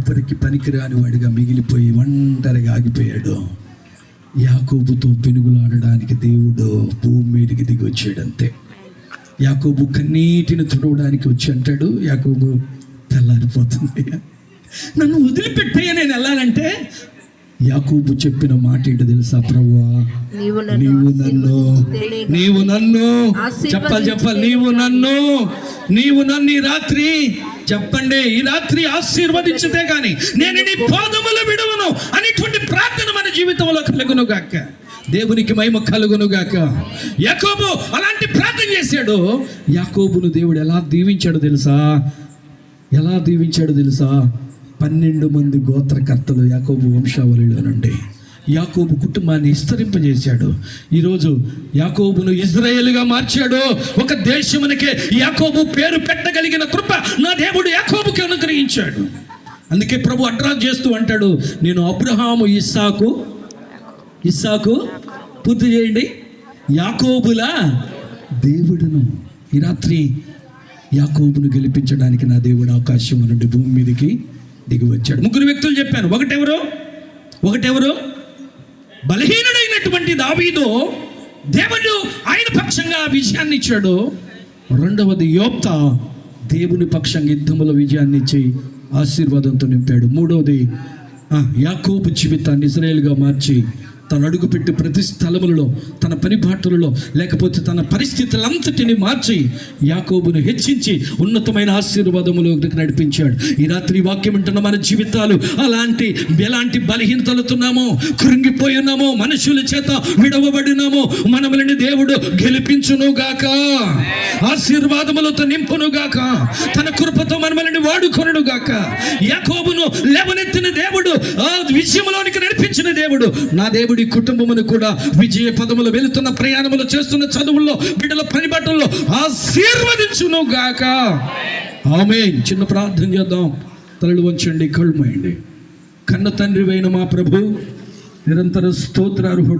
ఎవ్వరికి పనికిరాని వాడిగా మిగిలిపోయి ఒంటరిగా ఆగిపోయాడు. యాకోబుతో పెనుగులాడడానికి దేవుడు భూమి మీదకి దిగి వచ్చాడు. అంతే. యాకోబు కన్నీటిని తుడవడానికి వచ్చి అంటాడు, యాకోబు తెల్లారిపోతుంది, నన్ను వదిలిపెట్టయ్యా నేను వెళ్ళాలంటే. యాకోబు చెప్పిన మాట ఏంటో తెలుసా? ప్రభువా నీవు నన్ను చెప్పాలి నీవు నన్ను ఈ రాత్రి చెప్పండి, ఈ రాత్రి ఆశీర్వదించితే గాని నేను నీ పాదములు విడవను అనేటువంటి ప్రార్థన మన జీవితంలో కలుగును గాక. దేవునికి మహిమ కలుగును గాక. యాకోబు అలాంటి ప్రార్థన చేశాడు. యాకోబును దేవుడు ఎలా దీవించాడో తెలుసా? 12 మంది గోత్రకర్తలు యాకోబు వంశావళిలో నుండి యాకోబు కుటుంబాన్ని విస్తరింపజేశాడు. ఈరోజు యాకోబును ఇజ్రాయేలుగా మార్చాడు. ఒక దేశమునకే యాకోబు పేరు పెట్టగలిగిన కృప నా దేవుడు యాకోబుకి అనుగ్రహించాడు. అందుకే ప్రభు అడ్రాస్ చేస్తూ అంటాడు, నేను అబ్రహాము ఇస్సాకు పూర్తి చేయండి యాకోబుల దేవుడును. ఈ రాత్రి యాకోబును గెలిపించడానికి నా దేవుడు ఆకాశం నుండి భూమి మీదకి దిగి వచ్చాడు. 3 వ్యక్తులు చెప్పాను. ఒకటెవరు బలహీనుడైనటువంటి దావీదు, దేవుడు ఆయన పక్షంగా విజయాన్ని ఇచ్చాడు. రెండవది యోప్తా, దేవుని పక్షంగా యుద్ధముల విజయాన్ని ఇచ్చి ఆశీర్వాదంతో నింపాడు. మూడవది యాకోబు జీవితాన్ని ఇజ్రాయేలుగా మార్చి తను అడుగుపెట్టి ప్రతి స్థలములలో, తన పనిపాటులలో, లేకపోతే తన పరిస్థితులంతటిని మార్చి యాకోబును హెచ్చించి ఉన్నతమైన ఆశీర్వాదములోకి నడిపించాడు. ఈ రాత్రి వాక్యం వింటున్న మన జీవితాలు ఎలాంటి బలహీనతలతో ఉన్నామో, కృంగిపోయి ఉన్నామో, మనుషుల చేత విడవబడినామో, మనములని దేవుడు గెలిపించునుగాక, ఆశీర్వాదములతో నింపునుగాక, తన కృపతో మనములని వాడుకొనుగాక. యాకోబును లేవనెత్తిన దేవుడు, ఆ విజయంలోనికి నడిపించిన దేవుడు నా దేవుడి కుటుంబమును కూడా విజయ పదములు వెళుతున్న ప్రయాణములు చేస్తున్న చదువుల్లో, బిడ్డల పనిబాటల్లో ఆశీర్వదించును గాక. ఆమేన్. చిన్న ప్రార్థన చేద్దాం. తలలు వంచండి, కళ్ళు మూయండి. కన్న తండ్రివైన మా ప్రభు, నిరంతర స్తోత్రార్హుడా.